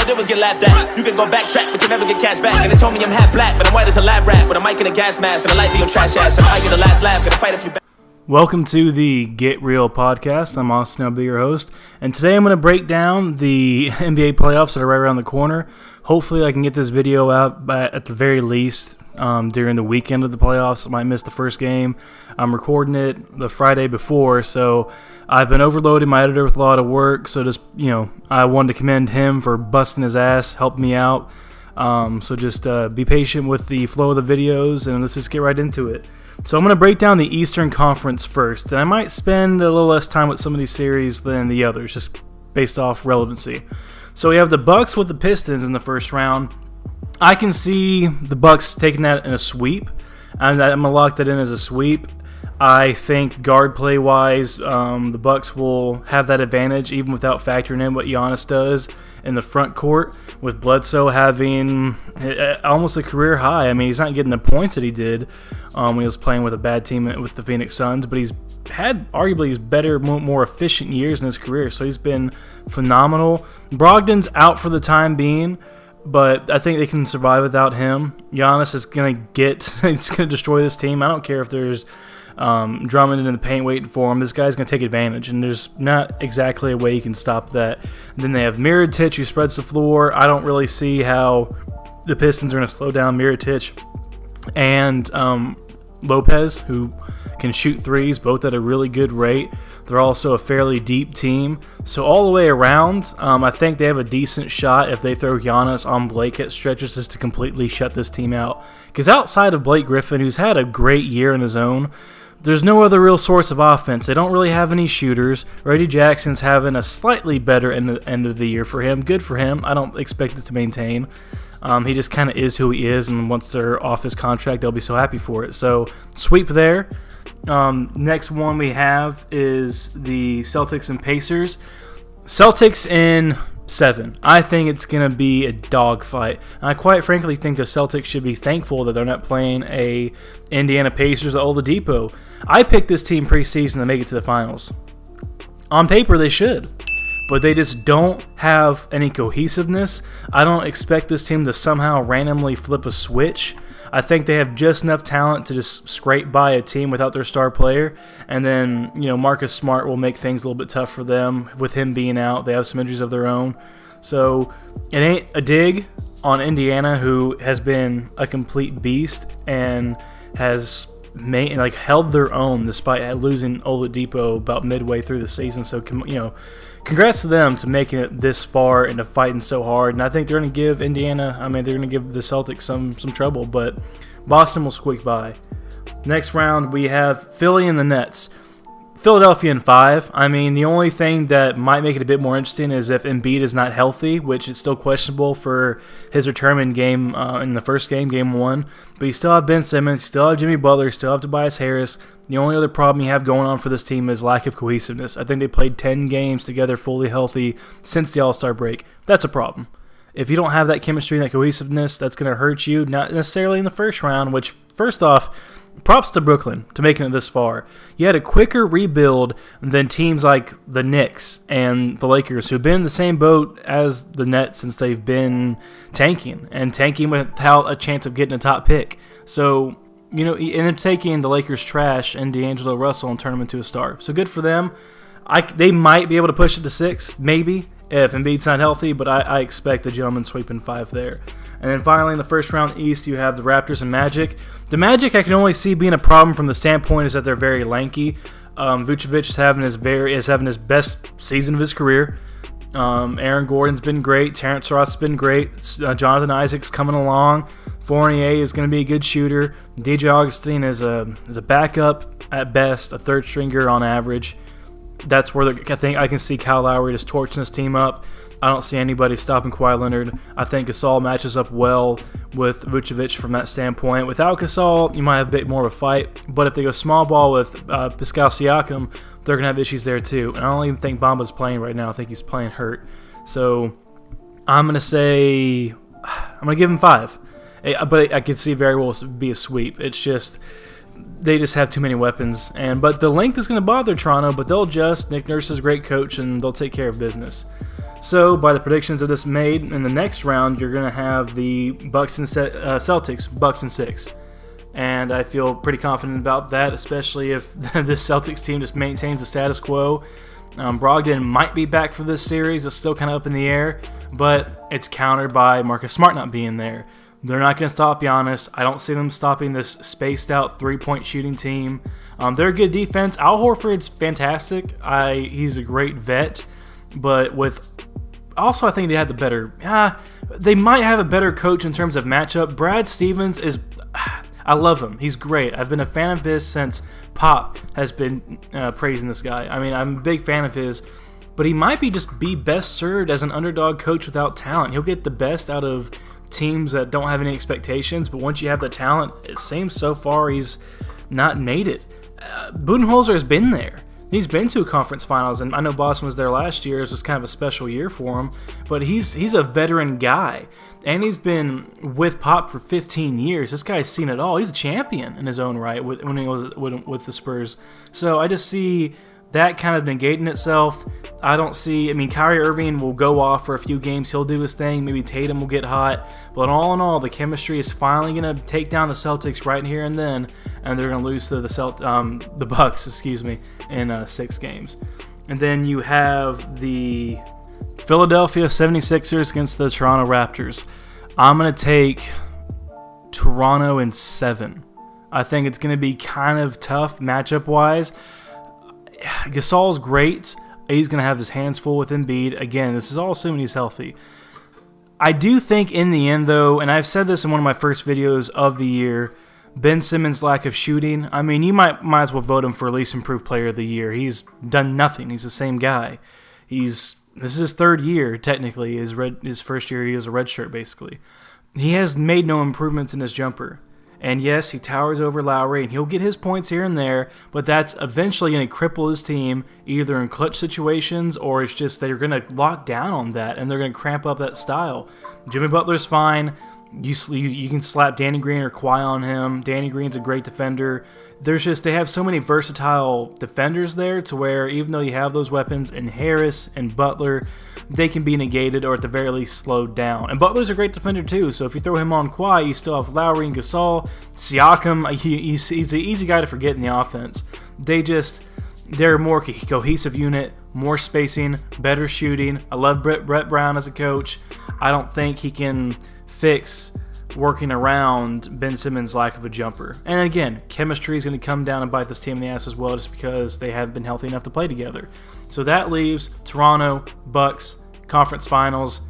I did was get laughed at. You could go backtrack, but you never get cash back. And they told me I'm half black, but I'm white as a lab rat. With a mic and a gas mask, and a life for your trash ass. And I get the last laugh, gonna fight if you back. Welcome to the Get Real podcast. I'm Austin, I'll be your host. And today I'm going to break down the NBA playoffs that are right around the corner. Hopefully I can get this video out at the very least during the weekend of the playoffs. I might miss the first game. I'm recording it the Friday before, so I've been overloading my editor with a lot of work. So just, I wanted to commend him for busting his ass, helping me out. So just be patient with the flow of the videos, and let's just get right into it. So I'm going to break down the Eastern Conference first, and I might spend a little less time with some of these series than the others, just based off relevancy. So we have the Bucks with the Pistons in the first round. I can see the Bucks taking that in a sweep, and I'm going to lock that in as a sweep. I think guard play-wise, the Bucks will have that advantage, even without factoring in what Giannis does in the front court, with Bledsoe having almost a career high. I mean, he's not getting the points that he did when he was playing with a bad team with the Phoenix Suns, but he's had arguably his better, more efficient years in his career, so he's been phenomenal. Brogdon's out for the time being, but I think they can survive without him. Giannis is going to destroy this team. I don't care if there's Drummond in the paint waiting for him. This guy's going to take advantage, and there's not exactly a way you can stop that. And then they have Mirotic, who spreads the floor. I don't really see how the Pistons are going to slow down Mirotic and Lopez, who can shoot threes, both at a really good rate. They're also a fairly deep team. So all the way around, I think they have a decent shot if they throw Giannis on Blake at stretches just to completely shut this team out. Because outside of Blake Griffin, who's had a great year in his own, there's no other real source of offense. They don't really have any shooters. Reggie Jackson's having a slightly better end of the year for him. Good for him. I don't expect it to maintain. He just kind of is who he is, and once they're off his contract, they'll be so happy for it. So, sweep there. Next one we have is the Celtics and Pacers. Celtics in 7. I think it's going to be a dogfight. And I quite frankly think the Celtics should be thankful that they're not playing a Indiana Pacers at Oladipo. I picked this team preseason to make it to the finals. On paper, they should. But they just don't have any cohesiveness. I don't expect this team to somehow randomly flip a switch. I think they have just enough talent to just scrape by a team without their star player. And then, Marcus Smart will make things a little bit tough for them with him being out. They have some injuries of their own. So it ain't a dig on Indiana, who has been a complete beast and has held their own despite losing Oladipo about midway through the season. So, congrats to them to making it this far and to fighting so hard. And I think they're going to give Indiana, they're going to give the Celtics some trouble, but Boston will squeak by. Next round, we have Philly and the Nets. Philadelphia in 5. The only thing that might make it a bit more interesting is if Embiid is not healthy, which is still questionable for his return in the first game, game 1. But you still have Ben Simmons, you still have Jimmy Butler, you still have Tobias Harris. The only other problem you have going on for this team is lack of cohesiveness. I think they played 10 games together fully healthy since the All-Star break. That's a problem. If you don't have that chemistry and that cohesiveness, that's going to hurt you, not necessarily in the first round, which, first off, props to Brooklyn to making it this far. You had a quicker rebuild than teams like the Knicks and the Lakers, who've been in the same boat as the Nets since they've been tanking without a chance of getting a top pick. So, and then taking the Lakers' trash and D'Angelo Russell and turn them into a star. So good for them. They might be able to push it to 6, maybe, if Embiid's not healthy, but I expect the gentleman sweeping 5 there. And then finally, in the first round East, you have the Raptors and Magic. The Magic I can only see being a problem from the standpoint is that they're very lanky. Vucevic is having his best season of his career. Aaron Gordon's been great. Terrence Ross has been great. Jonathan Isaac's coming along. Fournier is going to be a good shooter. DJ Augustine is a backup at best, a third stringer on average. That's where I think I can see Kyle Lowry just torching this team up. I don't see anybody stopping Kawhi Leonard. I think Gasol matches up well with Vucevic from that standpoint. Without Gasol, you might have a bit more of a fight. But if they go small ball with Pascal Siakam, they're going to have issues there too. And I don't even think Bamba's playing right now. I think he's playing hurt. So I'm going to give him 5. But I could see very well be a sweep. It's just they just have too many weapons. But the length is going to bother Toronto, but they'll adjust. Nick Nurse is a great coach, and they'll take care of business. So, by the predictions I just made, in the next round, you're going to have the Bucks and Celtics, Bucks in 6. And I feel pretty confident about that, especially if this Celtics team just maintains the status quo. Brogdon might be back for this series. It's still kind of up in the air, but it's countered by Marcus Smart not being there. They're not going to stop Giannis. I don't see them stopping this spaced-out three-point shooting team. They're a good defense. Al Horford's fantastic. He's a great vet, but also I think they had the better. They might have a better coach in terms of matchup. Brad Stevens is. I love him. He's great. I've been a fan of his since Pop has been praising this guy. I mean, I'm a big fan of his, but he might be best served as an underdog coach without talent. He'll get the best out of teams that don't have any expectations, but once you have the talent, it seems so far he's not made it. Budenholzer has been there. He's been to conference finals, and I know Boston was there last year. It's just kind of a special year for him, but he's a veteran guy, and he's been with Pop for 15 years. This guy's seen it all. He's a champion in his own right when he was with the Spurs. So I just see that kind of negating itself. Kyrie Irving will go off for a few games. He'll do his thing. Maybe Tatum will get hot. But all in all, the chemistry is finally going to take down the Celtics right here and then, and they're going to lose to the Bucks, in 6 games. And then you have the Philadelphia 76ers against the Toronto Raptors. I'm going to take Toronto in 7. I think it's going to be kind of tough matchup-wise. Gasol's great. He's going to have his hands full with Embiid. Again, this is all assuming he's healthy. I do think in the end, though, and I've said this in one of my first videos of the year, Ben Simmons' lack of shooting, I mean, you might as well vote him for least improved player of the year. He's done nothing. He's the same guy. This is his 3rd year, technically. His first year, he was a redshirt, basically. He has made no improvements in his jumper. And yes, he towers over Lowry, and he'll get his points here and there, but that's eventually going to cripple his team, either in clutch situations, or it's just they're going to lock down on that, and they're going to cramp up that style. Jimmy Butler's fine. You can slap Danny Green or Kawhi on him. Danny Green's a great defender. They have so many versatile defenders there to where even though you have those weapons in Harris and Butler, they can be negated or at the very least slowed down. And Butler's a great defender too, so if you throw him on Kawhi, you still have Lowry and Gasol. Siakam, he's an easy guy to forget in the offense. They're a more cohesive unit, more spacing, better shooting. I love Brett Brown as a coach. I don't think he can fix working around Ben Simmons' lack of a jumper. And again, chemistry is going to come down and bite this team in the ass as well, just because they haven't been healthy enough to play together. So that leaves Toronto, Bucks, conference finals.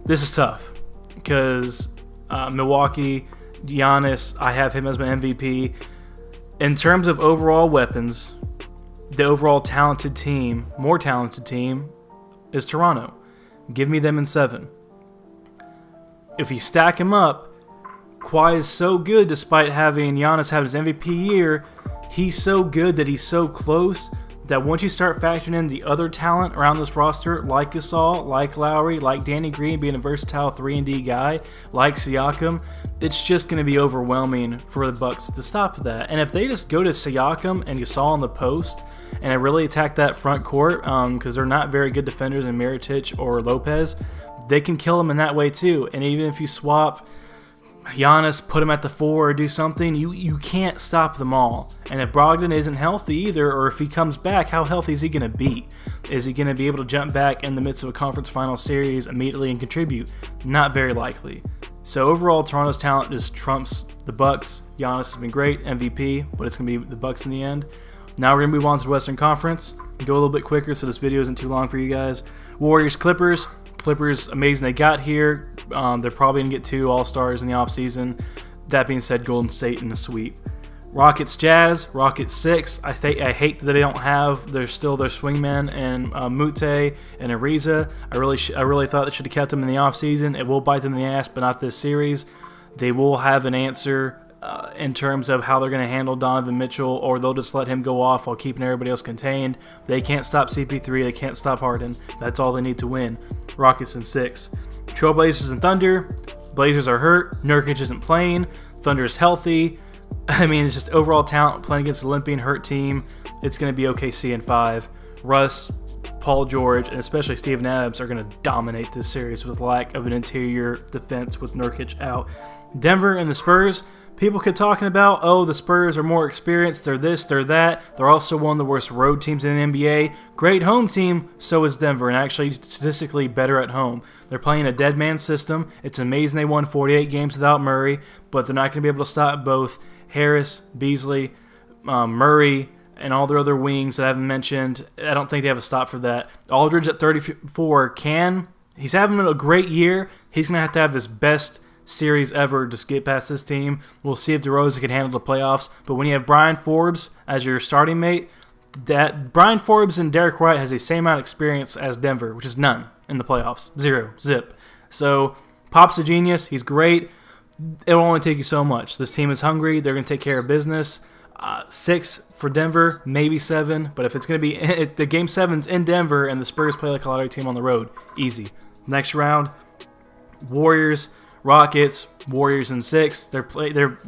This is tough because Milwaukee, Giannis, I have him as my MVP. In terms of overall weapons, the overall more talented team is Toronto. Give me them in 7. If you stack him up, Kawhi is so good despite having Giannis have his MVP year. He's so good that he's so close that once you start factoring in the other talent around this roster, like Gasol, like Lowry, like Danny Green being a versatile 3-and-D guy, like Siakam, it's just going to be overwhelming for the Bucks to stop that. And if they just go to Siakam and Gasol on the post and really attack that front court, because they're not very good defenders in Mirotic or Lopez, they can kill him in that way too. And even if you swap Giannis, put him at the 4 or do something, you can't stop them all. And if Brogdon isn't healthy either, or if he comes back, how healthy is he going to be? Is he going to be able to jump back in the midst of a conference final series immediately and contribute? Not very likely. So overall, Toronto's talent just trumps the Bucks. Giannis has been great, MVP, but it's going to be the Bucks in the end. Now we're going to move on to the Western Conference. Go a little bit quicker so this video isn't too long for you guys. Warriors, Clippers. Clippers, amazing they got here. They're probably going to get 2 All-Stars in the offseason. That being said, Golden State in the sweep. Rockets, Jazz. Rockets 6. I hate that they don't have their swingmen and Mute and Ariza. I really thought they should have kept them in the offseason. It will bite them in the ass, but not this series. They will have an answer in terms of how they're going to handle Donovan Mitchell, or they'll just let him go off while keeping everybody else contained. They can't stop CP3. They can't stop Harden. That's all they need to win. Rockets in 6. Trailblazers and Thunder. Blazers are hurt. Nurkic isn't playing. Thunder is healthy. I mean, it's just overall talent playing against an Olympian hurt team. It's going to be OKC in 5. Russ, Paul George, and especially Steven Adams are going to dominate this series with lack of an interior defense with Nurkic out. Denver and the Spurs, people keep talking about, oh, the Spurs are more experienced, they're this, they're that. They're also one of the worst road teams in the NBA. Great home team, so is Denver, and actually statistically better at home. They're playing a dead man system. It's amazing they won 48 games without Murray, but they're not going to be able to stop both Harris, Beasley, Murray, and all their other wings that I haven't mentioned. I don't think they have a stop for that. Aldridge at 34 he's having a great year. He's going to have his best series ever to get past this team. We'll see if DeRozan can handle the playoffs. But when you have Brian Forbes as your starting mate, that Brian Forbes and Derek White has the same amount of experience as Denver, which is none in the playoffs. Zero. Zip. So Pop's a genius. He's great. It'll only take you so much. This team is hungry. They're going to take care of business. 6 for Denver, maybe 7. But if it's going to be if the Game 7's in Denver and the Spurs play like a lottery team on the road, easy. Next round, Warriors, Rockets, Warriors in 6. They're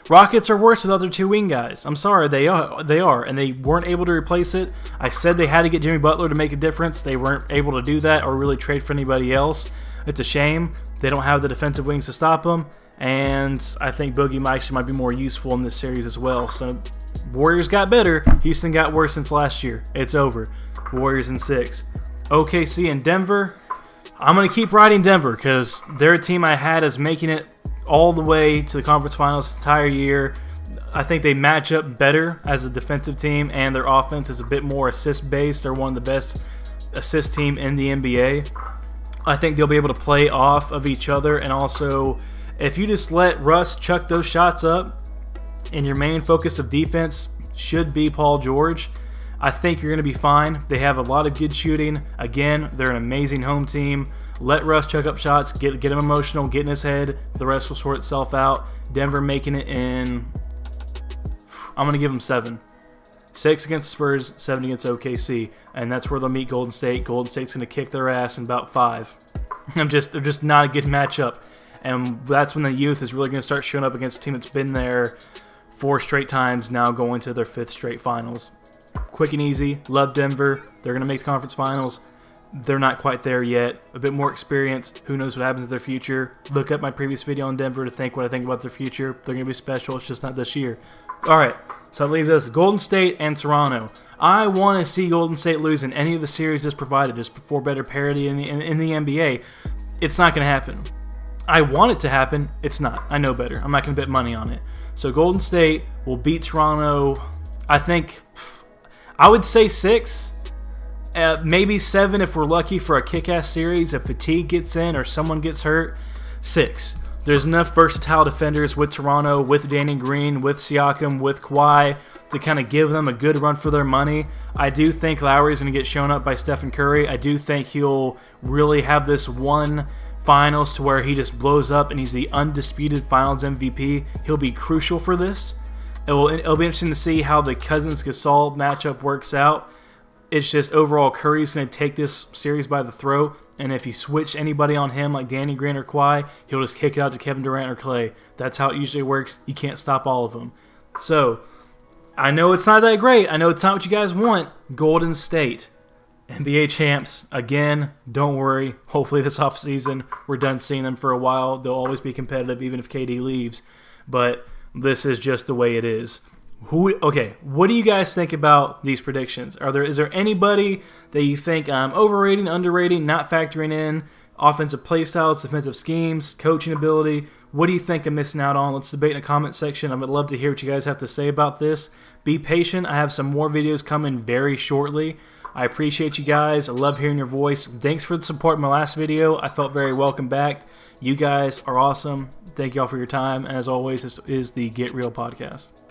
Rockets are worse without their 2 wing guys. I'm sorry, they are, and they weren't able to replace it. I said they had to get Jimmy Butler to make a difference. They weren't able to do that or really trade for anybody else. It's a shame. They don't have the defensive wings to stop them. And I think Boogie actually might be more useful in this series as well. So Warriors got better. Houston got worse since last year. It's over. Warriors in 6. OKC and Denver. I'm going to keep riding Denver because they're a team I had as making it all the way to the conference finals this entire year. I think they match up better as a defensive team, and their offense is a bit more assist-based. They're one of the best assist team in the NBA. I think they'll be able to play off of each other, and also if you just let Russ chuck those shots up and your main focus of defense should be Paul George, I think you're going to be fine. They have a lot of good shooting. Again, they're an amazing home team. Let Russ chuck up shots, get him emotional, get in his head. The rest will sort itself out. Denver making it in, I'm going to give them 7. 6 against the Spurs, 7 against OKC. And that's where they'll meet Golden State. Golden State's going to kick their ass in about 5. They're just not a good matchup. And that's when the youth is really going to start showing up against a team that's been there 4 straight times, now going to their 5th straight finals. Quick and easy. Love Denver. They're going to make the conference finals. They're not quite there yet. A bit more experience. Who knows what happens in their future. Look up my previous video on Denver to think what I think about their future. They're going to be special. It's just not this year. All right. So that leaves us Golden State and Toronto. I want to see Golden State lose in any of the series just provided, just for better parity in the NBA. It's not going to happen. I want it to happen. It's not. I know better. I'm not going to bet money on it. So Golden State will beat Toronto, I think, I would say 6. Maybe 7 if we're lucky for a kick-ass series. If fatigue gets in or someone gets hurt, 6. There's enough versatile defenders with Toronto, with Danny Green, with Siakam, with Kawhi to kind of give them a good run for their money. I do think Lowry's going to get shown up by Stephen Curry. I do think he'll really have this one finals to where he just blows up and he's the undisputed finals MVP. He'll be crucial for this. It'll be interesting to see how the Cousins-Gasol matchup works out. It's just overall Curry's going to take this series by the throat, and if you switch anybody on him like Danny Green or Kawhi, he'll just kick it out to Kevin Durant or Clay. That's how it usually works. You can't stop all of them. So, I know it's not that great. I know it's not what you guys want. Golden State, NBA champs, again, don't worry. Hopefully this offseason, we're done seeing them for a while. They'll always be competitive even if KD leaves, but this is just the way it is. Okay, what do you guys think about these predictions? Is there anybody that you think I'm overrating, underrating, not factoring in? Offensive play styles, defensive schemes, coaching ability. What do you think I'm missing out on? Let's debate in the comment section. I would love to hear what you guys have to say about this. Be patient. I have some more videos coming very shortly. I appreciate you guys. I love hearing your voice. Thanks for the support in my last video. I felt very welcome back. You guys are awesome. Thank you all for your time. And as always, this is the Get Real Podcast.